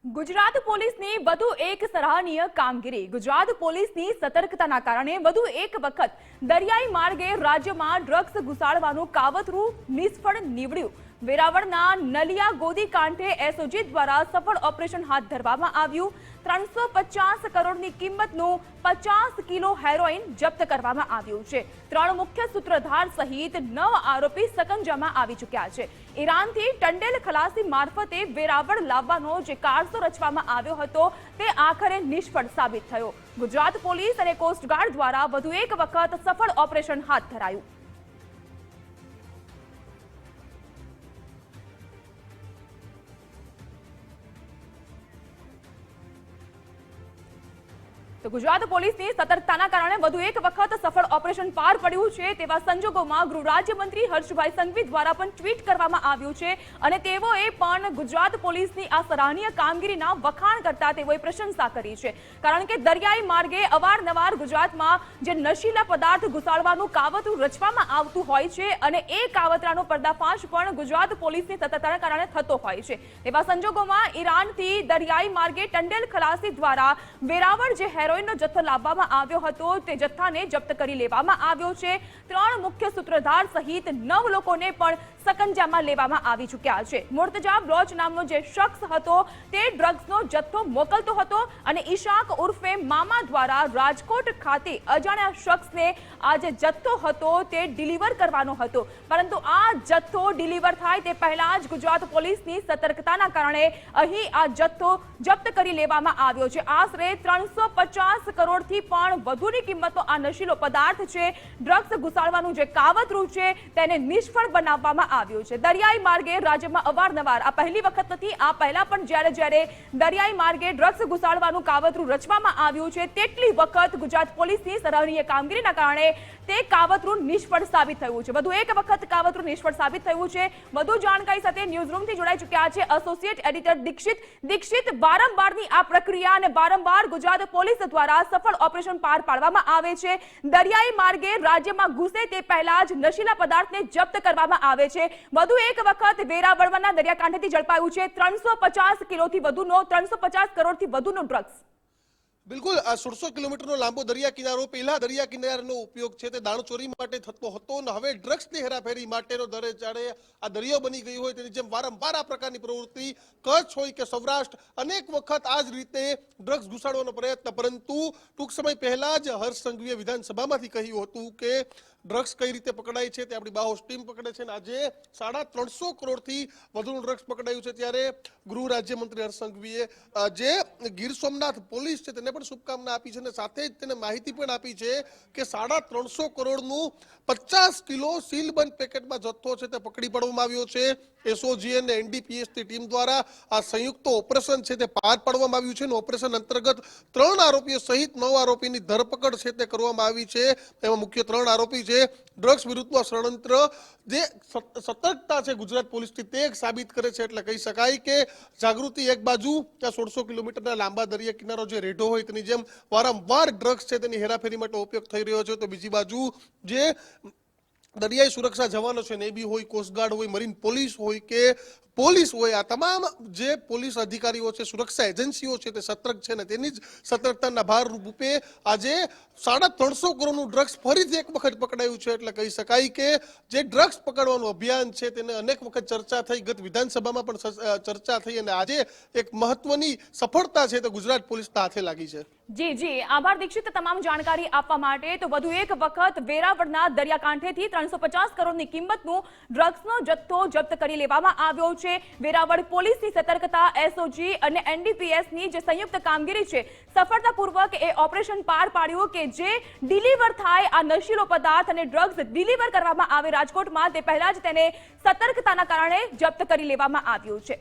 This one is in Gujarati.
ગુજરાત પોલીસની વધુ એક સરાહનીય કામગીરી। ગુજરાત પોલીસની સતર્કતાના કારણે વધુ એક વખત દરિયાઈ માર્ગે રાજ્યમાં ડ્રગ્સ ઘુસાડવાનું કાવતરું નિષ્ફળ નીવડ્યું। વેરાવળના નલિયા ગોદી કાંઠે એસઓજી દ્વારા સફળ ઓપરેશન હાથ ધરવામાં આવ્યું। 350 કરોડની કિંમતનું 50 કિલો હેરોઇન જપ્ત કરવામાં આવ્યું છે। 3 મુખ્ય સૂત્રધાર સહિત 9 આરોપી સકંજામાં આવી ચૂક્યા છે। ઈરાનથી ટંડેલ ખલાસી મારફતે વેરાવળ લાવવાનો જે કારસો રચવામાં આવ્યો હતો તે આખરે નિષ્ફળ સાબિત થયો। ગુજરાત પોલીસ અને કોસ્ટગાર્ડ દ્વારા વધુ એક વખત સફળ ઓપરેશન હાથ ધરાયું। તો ગુજરાત પોલીસની સતર્કતાના કારણે વધુ એક વખત સફળ ઓપરેશન પાર પડ્યું છે। તેવા સંજોગોમાં ગૃહ રાજ્યમંત્રી હર્ષભાઈ સંઘવી દ્વારા પણ ટ્વીટ કરવામાં આવ્યું છે અને તેઓએ પણ ગુજરાત પોલીસની આ સરાહનીય કામગીરીના વખાણ કરતા તેઓએ પ્રશંસા કરી છે। કારણ કે દરિયાઈ માર્ગે અવારનવાર ગુજરાતમાં જે નશીલા પદાર્થ ઘુસાડવાનું કાવતરું રચવામાં આવતું હોય છે અને એ કાવતરાનો પર્દાફાશ પણ ગુજરાત પોલીસની સતર્કતાના કારણે થતો હોય છે। તેવા સંજોગોમાં ઈરાનથી દરિયાઈ માર્ગે ટંડેલ ખલાસી દ્વારા વેરાવળ જે નો જથ્થો લાવવામાં આવ્યો હતો તે જથ્થાને જપ્ત કરી લેવામાં આવ્યો છે। 3 મુખ્ય સૂત્રધાર સહિત 9 લોકોને પણ સકંજામાં લેવામાં આવી ચૂક્યા છે। મુર્તજા બ્લોચ નામનો જે શખ્સ હતો તે ડ્રગ્સનો જથ્થો મોકલતો હતો અને ઈશાક ઉર્ફે મામા દ્વારા રાજકોટ ખાતે અજાણ્યા શખ્સને આ જે જથ્થો હતો તે ડિલિવર કરવાનો હતો, પરંતુ આ જથ્થો ડિલિવર થાય તે પહેલા જ ગુજરાત પોલીસની સતર્કતાના કારણે અહીં આ જથ્થો જપ્ત કરી લેવામાં આવ્યો છે। આશરે 350 કરોડથી પણ વધુની કિંમતનો આ નશીલો પદાર્થ છે, ડ્રગ્સ ઘુસાડવાનું જે કાવતરું છે તેને નિષ્ફળ બનાવવામાં આવ્યું છે। દરિયાઈ માર્ગે રાજ્યમાં અવારનવાર આ પહેલી વખત નથી, આ પહેલા પણ જ્યારે દરિયાઈ માર્ગે ડ્રગ્સ ઘુસાડવાનું કાવતરું રચવામાં આવ્યું છે તેટલી વખત ગુજરાત પોલીસની સરાહનીય કામગીરીના કારણે તે કાવતરું નિષ્ફળ સાબિત થયું છે। વધુ એક વખત કાવતરું નિષ્ફળ સાબિત થયું છે। વધુ જાણકારી સાથે ન્યૂઝરૂમથી જોડાઈ ચૂક્યા છે એસોસિએટ એડિટર દીક્ષિત। વારંવારની આ પ્રક્રિયા અને વારંવાર ગુજરાત પોલીસ દ્વારા સફળ ઓપરેશન પાર પાડવામાં આવે છે। દરિયાઈ માર્ગે રાજ્યમાં ઘૂસે તે પહેલા જ નશીલા પદાર્થને જપ્ત કરવામાં આવે છે। વધુ એક વખત વેરાવળના દરિયાકાંઠેથી ઝડપાયું છે 350 કિલોથી વધુનો 350 કરોડથી વધુનો ડ્રગ્સ। બિલકુલ, આ 1600 કિલોમીટરનો લાંબો દરિયા કિનારો પહેલા દરિયા કિનારાનો ઉપયોગ છે તે દાણચોરી માટે થતો હતો અને હવે ડ્રગ્સની હેરાફેરી માટેનો દરે ચાડે આ દરિયો બની ગયો હોય તેની જેમ વારંવાર આ પ્રકારની પ્રવૃત્તિ કચ્છ હોય કે સૌરાષ્ટ્ર અનેક વખત આ જ રીતે ડ્રગ્સ ઘુસાડવાનો પ્રયત્ન, પરંતુ ટૂંક સમય પહેલા જ હર્ષ સંઘવીએ વિધાનસભામાંથી કહ્યું હતું કે ડ્રગ્સ કઈ રીતે પકડાય છે તે આપણી બાહોશ ટીમ પકડે છે અને આજે 350 કરોડથી વધુનું ડ્રગ્સ પકડાયું છે। ત્યારે ગૃહ રાજ્યમંત્રી હર્ષ સંઘવીએ જે ગીર સોમનાથ પોલીસ છે તેને પણ શુભકામના આપી છે અને સાથે જ તેને માહિતી પણ આપી છે કે 350 કરોડનું 50 કિલો સીલબંધ પેકેટમાં જથ્થો છે તે પકડી પાડવામાં આવ્યો છે। એસઓજી અને એનડીપીએસની ટીમ દ્વારા આ સંયુક્ત ઓપરેશન છે તે પાર પાડવામાં આવ્યું છે અને ઓપરેશન અંતર્ગત 3 આરોપીઓ સહિત 9 આરોપીની ધરપકડ છે તે કરવામાં આવી છે। એમાં મુખ્ય 3 આરોપી છે ડ્રગ્સ વિરુદ્ધમાં ષડયંત્ર જે સતર્કતા છે ગુજરાત પોલીસની તે સાબિત કરે છે। એટલે કહી શકાય કે જાગૃતિ એક બાજુ ત્યાં 1600 કિલોમીટરના લાંબા દરિયા કિનારો જે રેઢો હોય તેની જેમ વારંવાર ડ્રગ્સ છે તેની હેરાફેરી માટે ઉપયોગ થઈ રહ્યો છે, તો બીજી બાજુ જે દરિયાઈ સુરક્ષા જવાનો છે, નેવી હોય, કોસ્ટગાર્ડ હોય, મરીન પોલીસ હોય કે પોલીસ હોય, આ તમામ જે પોલીસ અધિકારીઓ છે, સુરક્ષા એજન્સીઓ છે તે સતર્ક છે અને તેની જ સતર્કતાના ભાર રૂપે આજે 350 કરોડનું ડ્રગ્સ ફરીથી એક વખત પકડાયું છે। એટલે કહી શકાય કે જે ડ્રગ્સ પકડવાનું અભિયાન છે તેને અનેક વખત ચર્ચા થઈ, ગત વિધાનસભામાં પણ ચર્ચા થઈ અને આજે એક મહત્વની સફળતા છે તે ગુજરાત પોલીસના હાથે લાગી છે। જી આભાર દીક્ષિત તમામ જાણકારી આપવા માટે। તો વધુ એક વખત વેરાવળના દરિયાકાંઠેથી 350 કરોડની કિંમતનું ડ્રગ્સનો જથ્થો જપ્ત કરી લેવામાં આવ્યો છે। વેરાવળ પોલીસની સતર્કતા, એસઓજી અને એનડીપીએસની જે સંયુક્ત કામગીરી છે સફળતાપૂર્વક એ ઓપરેશન પાર પાડ્યું કે જે ડિલિવર થાય આ નશીલો પદાર્થ અને ડ્રગ્સ ડિલિવર કરવામાં આવે રાજકોટમાં તે પહેલા જ તેને સતર્કતાના કારણે જપ્ત કરી લેવામાં આવ્યું છે।